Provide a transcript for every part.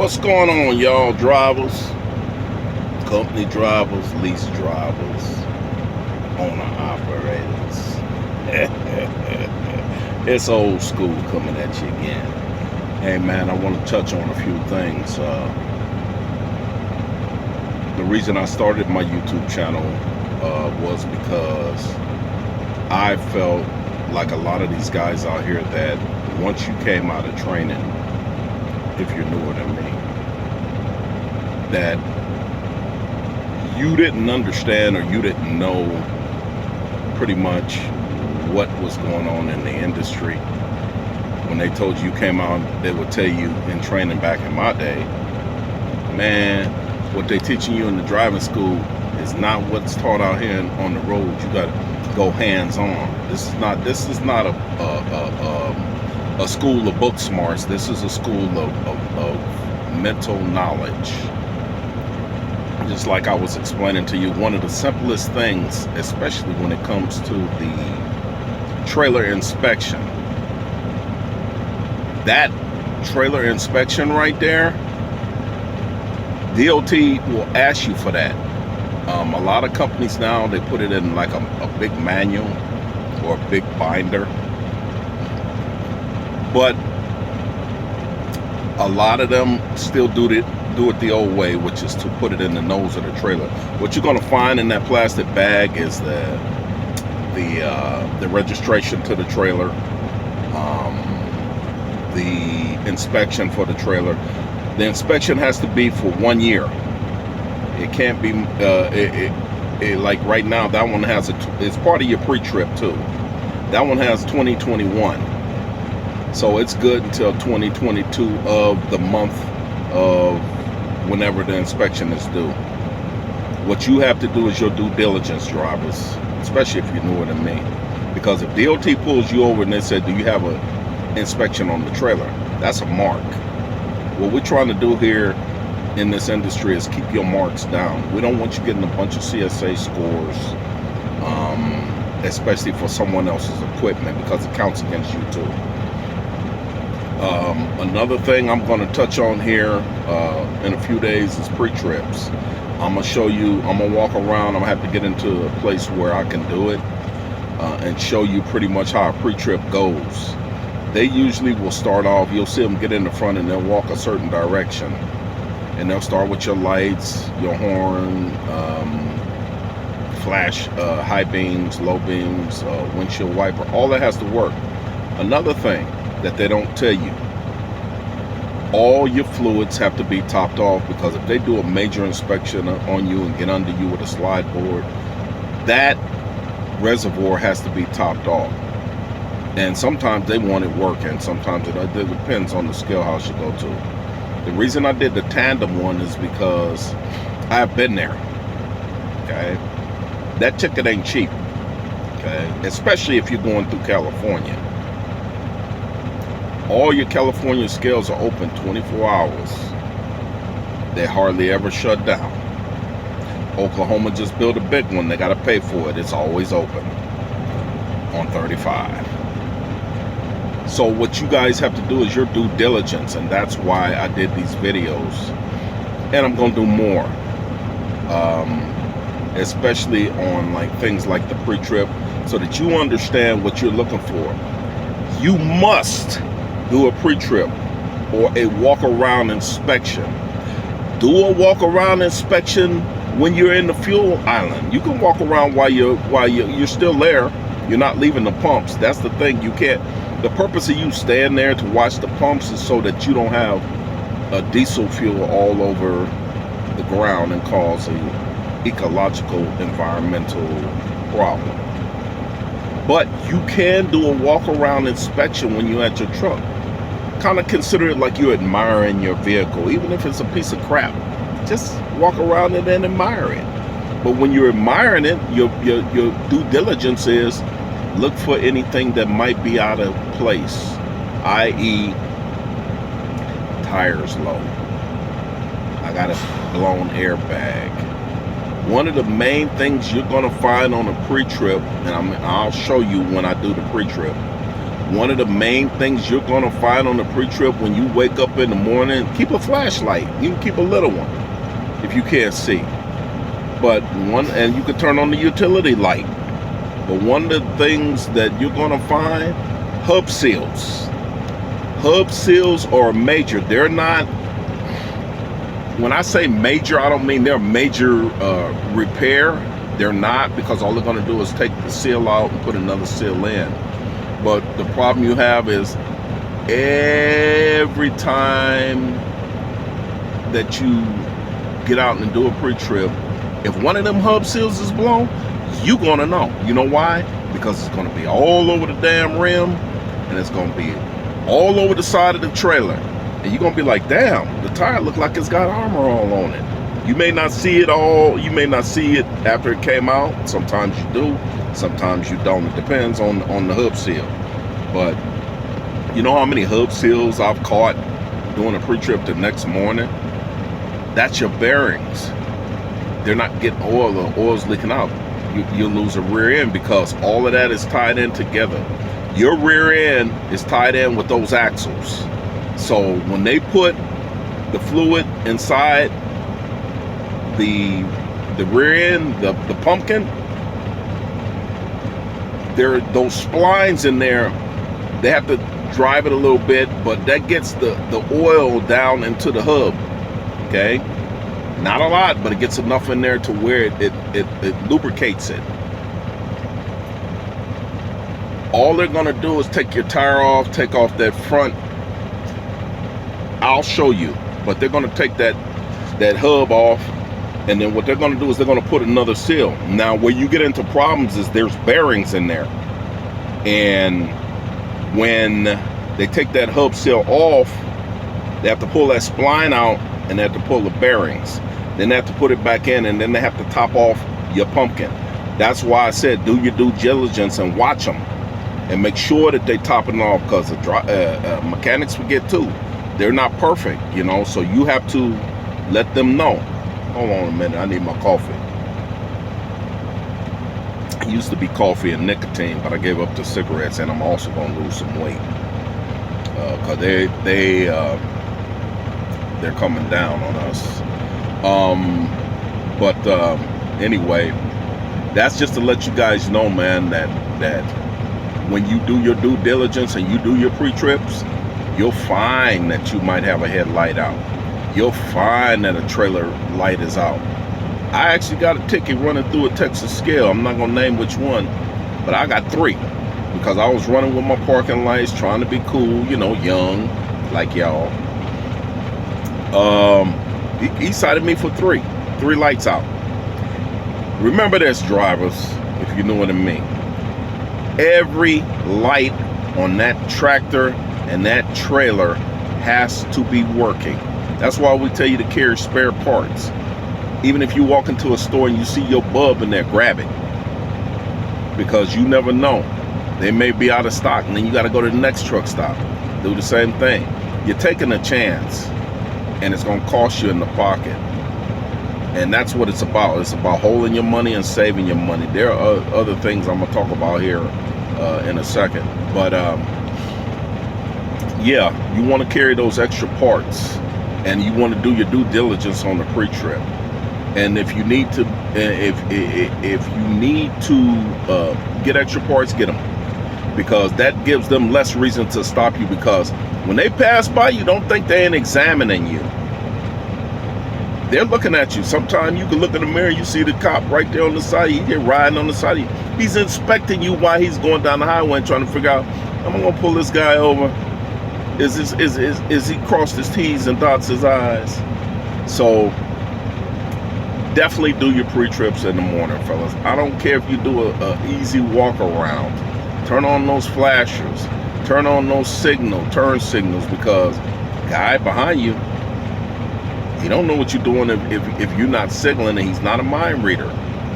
What's going on, y'all? Drivers, company drivers, lease drivers, owner operators. It's old school coming at you again. Hey man, I want to touch on a few things. The reason I started my YouTube channel was because I felt like a lot of these guys out here that once you came out of training, if you're newer than me, that you didn't understand or you didn't know pretty much what was going on in the industry. When they told you came out, they would tell you in training back in my day, man, what they teaching you in the driving school is not what's taught out here on the road. You got to go hands-on. This is not a school of book smarts. This is a school of mental knowledge. Just like I was explaining to you, one of the simplest things, especially when it comes to the trailer inspection, that trailer inspection right there, DOT will ask you for that. A lot of companies now, they put it in like a big manual or a big binder. But a lot of them still do it the old way, which is to put it in the nose of the trailer. What you're going to find in that plastic bag is the registration to the trailer, the inspection for the trailer. The inspection has to be for 1 year. It can't be like right now. That one has it's part of your pre-trip too. That one has 2021. So it's good until 2022 of the month of whenever the inspection is due. What you have to do is your due diligence, drivers, especially if you're newer than me. Because if DOT pulls you over and they said, do you have an inspection on the trailer? That's a mark. What we're trying to do here in this industry is keep your marks down. We don't want you getting a bunch of CSA scores, especially for someone else's equipment, because it counts against you too. Another thing I'm going to touch on here in a few days is pre-trips. I'm going to show you, I'm going to walk around. I'm going to have to get into a place where I can do it and show you pretty much how a pre-trip goes. They usually will start off, you'll see them get in the front and they'll walk a certain direction. And they'll start with your lights, your horn, flash, high beams, low beams, windshield wiper. All that has to work. Another thing that they don't tell you, all your fluids have to be topped off, because if they do a major inspection on you and get under you with a slide board, that reservoir has to be topped off. And sometimes they want it working, sometimes it depends on the scale house you go to. The reason I did the tandem one is because I've been there, okay? That ticket ain't cheap, okay? Especially if you're going through California. All your California scales are open 24 hours. They hardly ever shut down. Oklahoma just built a big one. They got to pay for it. It's always open on 35. So what you guys have to do is your due diligence, and that's why I did these videos. And I'm going to do more, especially on like things like the pre-trip, so that you understand what you're looking for. You must do a pre-trip or a walk-around inspection. Do a walk-around inspection when you're in the fuel island. You can walk around while you're still there. You're not leaving the pumps. That's the thing. You can't. The purpose of you staying there to watch the pumps is so that you don't have a diesel fuel all over the ground and cause an ecological, environmental problem. But you can do a walk-around inspection when you're at your truck. Kind of consider it like you're admiring your vehicle, even if it's a piece of crap. Just walk around it and admire it. But when you're admiring it, your due diligence is look for anything that might be out of place, i.e. tires low. I got a blown airbag. One of the main things you're going to find on a pre-trip, and I'll show you when I do the pre-trip, One of the main things you're going to find on the pre-trip when you wake up in the morning, keep a flashlight. You can keep a little one if you can't see. But and you can turn on the utility light. But one of the things that you're going to find, hub seals. Hub seals are major. They're not, when I say major, I don't mean they're major repair. They're not, because all they're going to do is take the seal out and put another seal in. But the problem you have is every time that you get out and do a pre-trip, if one of them hub seals is blown, you're going to know. You know why? Because it's going to be all over the damn rim, and it's going to be all over the side of the trailer. And you're going to be like, damn, the tire look like it's got armor all on it. You may not see it all. You may not see it after it came out. Sometimes you do. Sometimes you don't. It depends on the hub seal. But you know how many hub seals I've caught doing a pre-trip the next morning? That's your bearings. They're not getting oil. The oil's leaking out. You'll lose a rear end because all of that is tied in together. Your rear end is tied in with those axles. So when they put the fluid inside the rear end, the pumpkin, there are those splines in there. They have to drive it a little bit, but that gets the oil down into the hub. Okay, not a lot, but it gets enough in there to where it lubricates it. All they're gonna do is take your tire off, take off that front. I'll show you, but they're gonna take that hub off, and then what they're gonna do is they're gonna put another seal. Now, where you get into problems is there's bearings in there, and when they take that hub seal off, they have to pull that spline out, and they have to pull the bearings. Then they have to put it back in, and then they have to top off your pumpkin. That's why I said do your due diligence and watch them, and make sure that they top it off, because the mechanics forget too. They're not perfect, you know, so you have to let them know. Hold on a minute, I need my coffee. It used to be coffee and nicotine, but I gave up the cigarettes, and I'm also going to lose some weight because they're coming down on us. Anyway, that's just to let you guys know, man, that when you do your due diligence and you do your pre-trips, you'll find that you might have a headlight out. You'll find that a trailer light is out. I actually got a ticket running through a Texas scale. I'm not gonna name which one, but I got 3 because I was running with my parking lights, trying to be cool, you know, young like y'all. He cited me for 3 lights out. Remember this, drivers, if you know what I mean. Every light on that tractor and that trailer has to be working. That's why we tell you to carry spare parts. Even if you walk into a store and you see your bulb in there, grab it. Because you never know. They may be out of stock, and then you got to go to the next truck stop. Do the same thing. You're taking a chance, and it's going to cost you in the pocket. And that's what it's about. It's about holding your money and saving your money. There are other things I'm going to talk about here in a second. But yeah, you want to carry those extra parts, and you want to do your due diligence on the pre-trip. And if you need to, get extra parts, get them, because that gives them less reason to stop you. Because when they pass by you, don't think they ain't examining you. They're looking at you. Sometimes you can look in the mirror, you see the cop right there on the side. You get riding on the side. He's inspecting you while he's going down the highway and trying to figure out, I'm gonna pull this guy over. Is he crossed his T's and dots his I's? So definitely do your pre-trips in the morning, fellas. I don't care if you do a easy walk around. Turn on those flashers. Turn on those turn signals, because guy behind you, he don't know what you're doing if you're not signaling, and he's not a mind reader.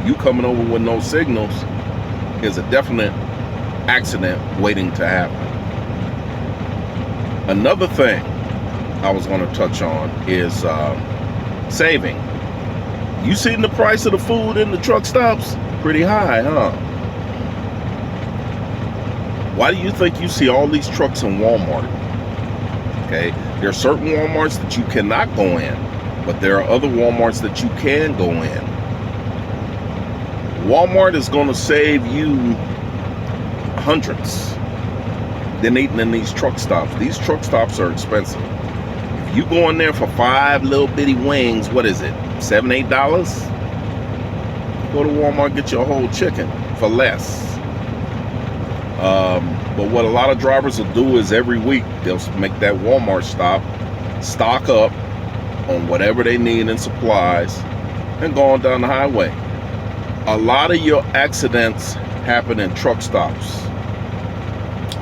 You coming over with no signals is a definite accident waiting to happen. Another thing I was going to touch on is saving. You seen the price of the food in the truck stops? Pretty high, huh? Why do you think you see all these trucks in Walmart? Okay, there are certain Walmarts that you cannot go in, but there are other Walmarts that you can go in. Walmart is going to save you hundreds than eating in these truck stops. These truck stops are expensive. If you go in there for 5 little bitty wings, what is it, $7, $8? Go to Walmart, get your whole chicken for less. But what a lot of drivers will do is every week they'll make that Walmart stop, stock up on whatever they need in supplies, and go on down the highway. A lot of your accidents happen in truck stops.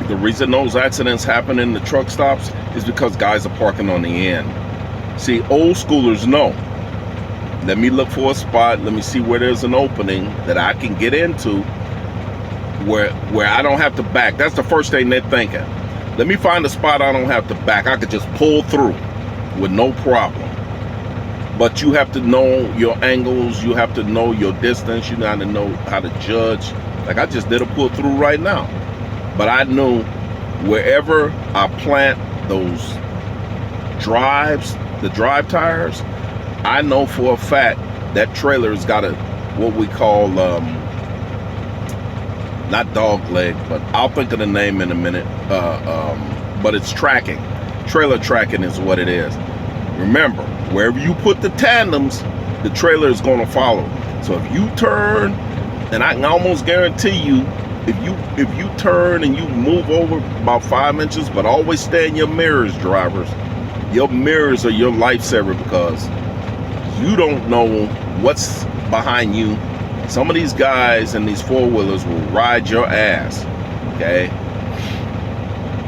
The reason those accidents happen in the truck stops is because guys are parking on the end. See, old schoolers know. Let me look for a spot. Let me see where there's an opening that I can get into where I don't have to back. That's the first thing they're thinking. Let me find a spot I don't have to back. I could just pull through with no problem. But you have to know your angles. You have to know your distance. You got to know how to judge. Like I just did a pull through right now. But I knew wherever I plant those the drive tires, I know for a fact that trailer's got what we call, not dog leg, but I'll think of the name in a minute. But it's tracking. Trailer tracking is what it is. Remember, wherever you put the tandems, the trailer is going to follow. So if you turn, and I can almost guarantee you, if you turn and you move over about 5 inches, but always stay in your mirrors, drivers. Your mirrors are your lifesaver because you don't know what's behind you. Some of these guys in these four-wheelers will ride your ass, okay?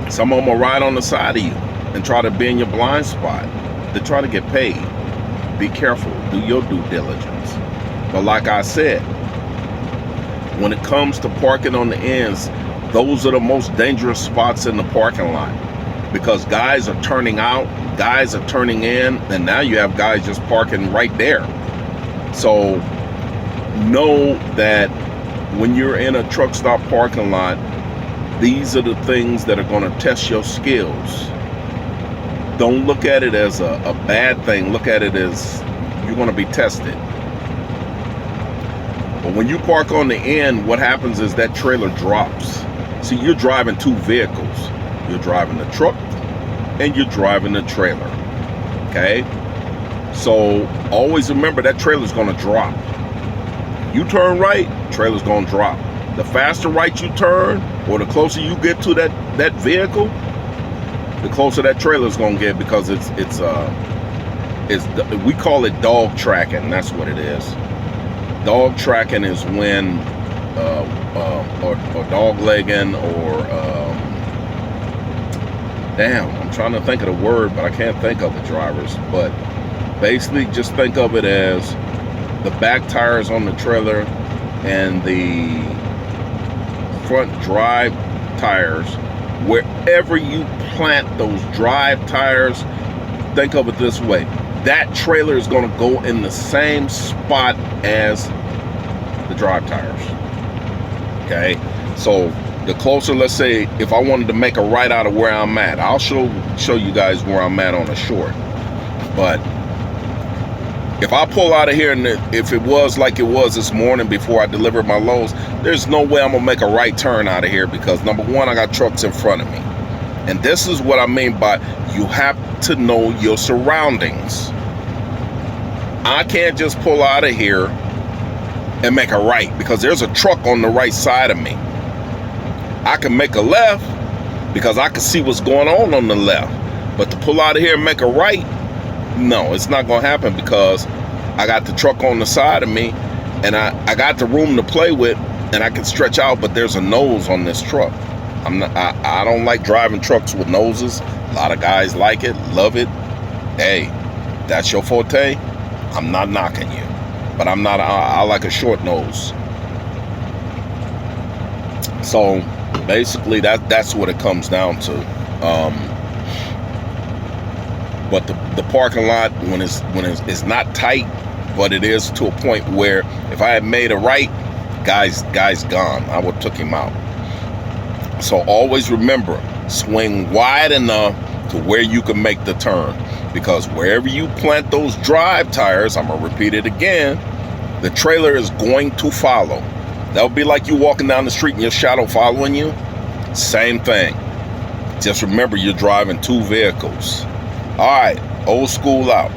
Some of them will ride on the side of you and try to be in your blind spot. They try to get paid. Be careful. Do your due diligence. But like I said, when it comes to parking on the ends, those are the most dangerous spots in the parking lot because guys are turning out, guys are turning in, and now you have guys just parking right there. So know that when you're in a truck stop parking lot, these are the things that are going to test your skills. Don't look at it as a bad thing. Look at it as you're going to be tested. But when you park on the end, what happens is that trailer drops. See, you're driving two vehicles. You're driving the truck and you're driving the trailer. Okay? So always remember that trailer's going to drop. You turn right, trailer's going to drop. The faster right you turn, or the closer you get to that vehicle, the closer that trailer's going to get because we call it dog tracking. That's what it is. Dog tracking is when, or dog legging, or damn, I'm trying to think of the word, but I can't think of it, drivers. But basically, just think of it as the back tires on the trailer and the front drive tires. Wherever you plant those drive tires, think of it this way. That trailer is going to go in the same spot as the drive tires. Okay, so the closer, let's say if I wanted to make a right out of where I'm at, I'll show you guys where I'm at on a short. But if I pull out of here, and if it was like it was this morning before I delivered my loads, there's no way I'm gonna make a right turn out of here because number one, I got trucks in front of me. And this is what I mean by you have to know your surroundings. I can't just pull out of here and make a right because there's a truck on the right side of me. I can make a left because I can see what's going on the left. But to pull out of here and make a right, no, it's not going to happen because I got the truck on the side of me and I got the room to play with and I can stretch out, but there's a nose on this truck. I don't like driving trucks with noses. A lot of guys like it, love it. Hey, that's your forte. I'm not knocking you, but I like a short nose. So basically that's what it comes down to. But the parking lot when it's not tight, but it is to a point where if I had made a right, guy's gone. I would have took him out. So always remember, swing wide enough to where you can make the turn. Because wherever you plant those drive tires, I'm going to repeat it again, the trailer is going to follow. That would be like you walking down the street and your shadow following you. Same thing. Just remember, you're driving two vehicles. All right, old school out.